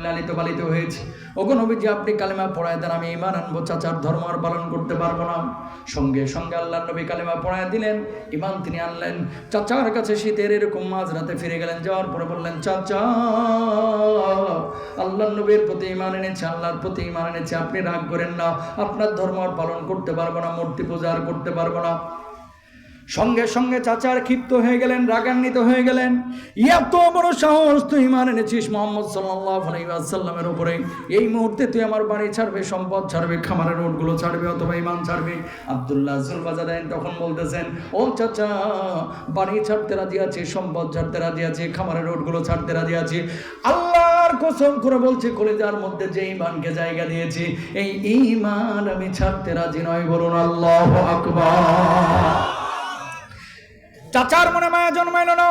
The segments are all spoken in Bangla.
আমি লালিত পালিত হয়েছি। ওগো নবীজি আপনি কালেমা পড়ায় দেন, আমি ঈমান আনবো, চাচার ধর্ম আর পালন করতে পারবো না। সঙ্গে সঙ্গে আল্লাহর নবী কালেমা পড়ায় দিলেন, ঈমান তিনি আনলেন। চাচার কাছে শীতের এরকম মাঝরাতে ফিরে গেলেন, যাওয়ার পরে বললেন, চাচা আল্লাহর নবীর প্রতি ঈমান এনেছে, আল্লাহর প্রতি ঈমান এনেছে, আপনি রাগ করেন না, আপনার ধর্ম আর পালন করতে পারবো না, মূর্তি পূজা আর করতে পারবো না। সঙ্গে সঙ্গে চাচার ক্ষিপ্ত হয়ে গেলেন, রাগান্বিত হয়ে গেলেন। এত বড় সাহস, তুই ঈমান এনেছিস মুহাম্মদ সাল্লাল্লাহু আলাইহি ওয়াসাল্লামের উপরে, এই মুহূর্তে তুই আমার বাড়ি ছাড়বে, সম্পদ ছাড়বে, খামারের রোডগুলো ছাড়বে, অথবা ঈমান ছাড়বে। আব্দুল্লাহ জুলবাজাদাইন তখন বলতেছেন, ও চাচা বাড়ি ছাড়তে রাজি আছি, সম্পদ ছাড়তে রাজি আছি, খামারের রোডগুলো ছাড়তে রাজি আছি, আল্লাহর কসম করে বলছি কলিজার মধ্যে যে ঈমানকে জায়গা দিয়েছি, এই ঈমান আমি ছাড়তে রাজি নয়। বলুন আল্লাহু আকবার। চাচার মনে মায়া জন্মাইল না।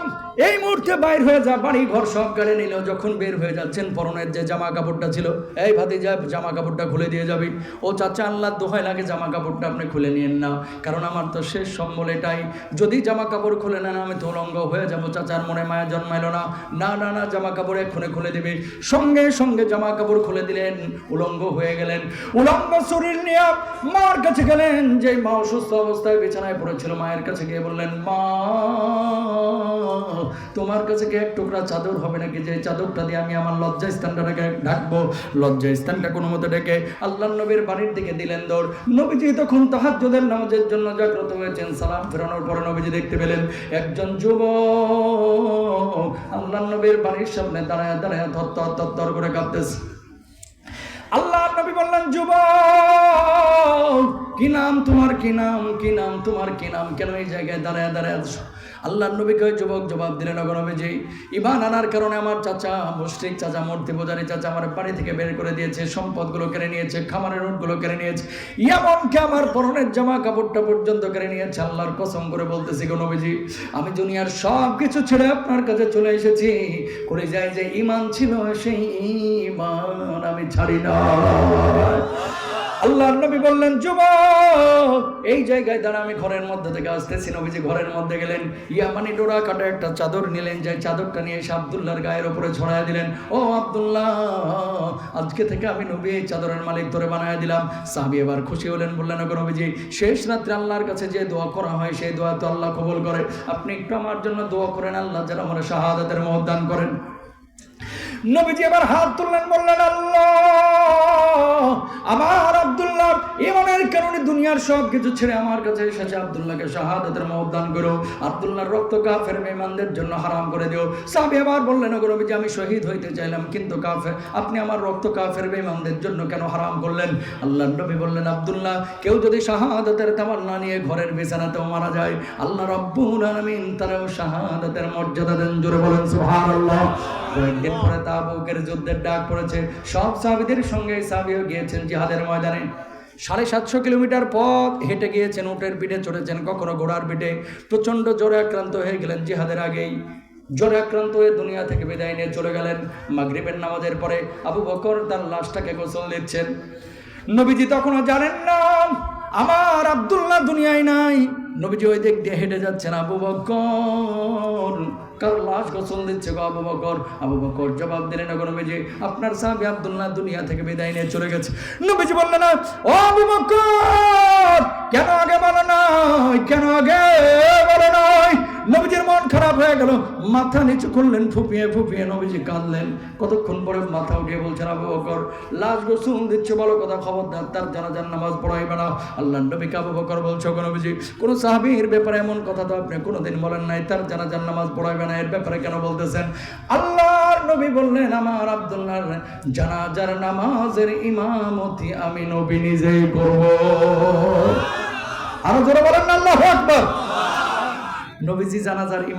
এই মুহূর্তে বাইর হয়ে যা, বাড়ি ঘর সব কেড়ে নিল। যখন বের হয়ে যাচ্ছেন, পরনের যে জামা কাপড়টা ছিল, এই ভাতিজা জামা কাপড়টা খুলে দিয়ে যাবি। ও চাচা আল্লাহর দোহাই লাগে জামা কাপড়টা আপনি খুলে নিয়েন না, কারণ আমার তো শেষ সম্বল এটাই, যদি জামা কাপড় খুলে নেন আমি তো উলঙ্গ হয়ে যাবো। চাচার মনে মায়া জন্মাইল না, না না না জামা কাপড় এক্ষুনি খুলে দিবি। সঙ্গে সঙ্গে জামা কাপড় খুলে দিলেন, উলঙ্গ হয়ে গেলেন। উলঙ্গ শরীর নিয়ে মার কাছে গেলেন, যে মা অসুস্থ অবস্থায় বিছানায় পড়েছিল, মায়ের কাছে গিয়ে বললেন, মা তোমার কাছে কি এক টুকরা চাদর হবে নাকি, যে চাদরটা দিয়ে আমি আমার লজ্জা স্থানটাকে ঢাকবো। লজ্জা স্থানটা কোনো মতো ডেকে আল্লাহর নবীর বাড়ির দিকে দিলেন দৌড়। নবীজি তখন তাহাজ্জুদের নামাজের জন্য জাগ্রত হয়েছেন। সালাম ফেরানোর পরে নবীজি দেখতে পেলেন একজন যুবক আল্লাহর নবীর বাড়ির সামনে দাঁড়ায় দাঁড়ায় থরথর করে কাঁপতেছে। আল্লাহর নবী বললেন, যুবক কি নাম তোমার, কি নাম, কি নাম তোমার, কি নাম, কেন এই জায়গায় দাঁড়ায় দাঁড়ায় আছো? আল্লাহর নবীকে যুবক জবাব দিলেন, ওগো নবীজি ঈমান আনার কারণে আমার চাচা মুশরিক চাচা, মূর্তি পূজারী চাচা আমার বাড়ি থেকে বের করে দিয়েছে, সম্পদগুলো কেড়ে নিয়েছে, খামারের রোডগুলো কেড়ে নিয়েছে, এমনকি আমার পরনের জামা কাপড়টা পর্যন্ত কেড়ে নিয়েছে। আল্লাহর কসম করে বলতেছি গো নবীজি, আমি দুনিয়ার সব কিছু ছেড়ে আপনার কাছে চলে এসেছি। করে যায় যে ঈমান ছিল, সেই ঈমান আমি ছাড়ি না। আল্লাহর নবী বললেন, যুবক এই জায়গায় দাঁড়া, আমি ঘরের মধ্যে থেকে আসতেছি। নবীজি ঘরের মধ্যে গেলেন, ইয়ামানি ডোরা কাটা একটা চাদর নিলেন, যে চাদরটা নিয়ে এসে আব্দুল্লাহর গায়ের উপরে ছড়ায় দিলেন। ও আব্দুল্লাহ, আজকে থেকে আমি নবী এই চাদরের মালিক তোরে বানায় দিলাম। সাহাবী এবার খুশি হলেন, বললেন, ওগো নবীজি শেষ রাত্রে আল্লাহর কাছে যে দোয়া করা হয়, সেই দোয়া তো আল্লাহ কবুল করে, আপনি একটু আমার জন্য দোয়া করেন, আল্লাহ যেন আমার শাহাদাতের মহৎ দান করেন। নবীজি এবার হাত তুললেন, বললেন, আল্লাহ আমার আব্দুল্লাহ ঈমানের কারণে দুনিয়ার সব কিছু ছেড়ে আমার কাছে এসেছে, আব্দুল্লাহকে শাহাদাতের মহৎ দান করো, আব্দুল্লাহর রক্ত কাফের বেঈমানদের জন্য হারাম করে দিও। সাহাবী আবার বললেন, ওগো নবীজি আমি শহীদ হইতে চাইলাম, কিন্তু কাফের আপনি আমার রক্ত কাফের বেঈমানদের জন্য কেন হারাম করলেন? আল্লাহর নবী বললেন, আব্দুল্লাহ কেউ যদি শাহাদাতের তামান্না নিয়ে ঘরের বিছানাতেও মারা যায়, আল্লাহ রাব্বুল আলামিন তারও শাহাদাতের মর্যাদা দেন। জোরে বলেন সুবহানাল্লাহ। কয়েকদিন পরে তাবুকের যুদ্ধের ডাক পড়েছে, সব সাহাবীদের সঙ্গে সাহাবীও গিয়েছেন জিহাদের ময়দানে। 750 কিলোমিটার পথ হেঁটে গিয়েছেন, উটের পিঠে চড়েছেন, কখনো ঘোড়ার পিঠে। প্রচন্ড জ্বরে আক্রান্ত হয়ে গেলেন জিহাদের আগেই। জ্বরে আক্রান্ত হয়ে দুনিয়া থেকে বিদায় নিয়ে চলে গেলেন। মাগরিবের নামাজের পরে আবু বকর তার লাশটাকে গোসল দিচ্ছেন। নবীজি তখনও জানেন না আমার আব্দুল্লাহ দুনিয়ায় নাই। নবীজি ওই দিক দিয়ে হেঁটে যাচ্ছেন, আবু বকর কার লাশ গোসল দিচ্ছে গো আবু বকর। আবু বকর জবাব দিলেন, ওগো নবীজি আপনার সাহাবী আব্দুল্লাহ দুনিয়া থেকে বিদায় নিয়ে চলে গেছে। নবীজি বললেন, ও আবু বকর কেন আগে বলো নাই, কেন আগে বলো নাই? নবীজির মন খারাপ হয়ে গেল, মাথা নিচু করলেন, ফুপিয়ে ফুপিয়ে নবীজি কাঁদলেন। কতক্ষণ পরে মাথা উঠিয়ে বলছেন, আবু বকর লাশ গোসল দিচ্ছে, বলো কথা, খবরদার তার জানাজার নামাজ পড়াইবে না। আল্লাহর নবীকে আবু বকর বলছে, ওগো নবীজি কোন সাহাবীর ব্যাপারে এমন কথা তো আপনি কোনোদিন বলেন নাই, তার জানাজার নামাজ পড়াইবে না, এর ব্যাপারে কেন বলতেছেন? আল্লাহর নবী বললেন, আমার আব্দুল্লাহর জানাজার নামাজের ইমামতি আমি নবী নিজেই করব। আরো জোরে বলেন না আল্লাহু আকবার। নবীজি জানাজার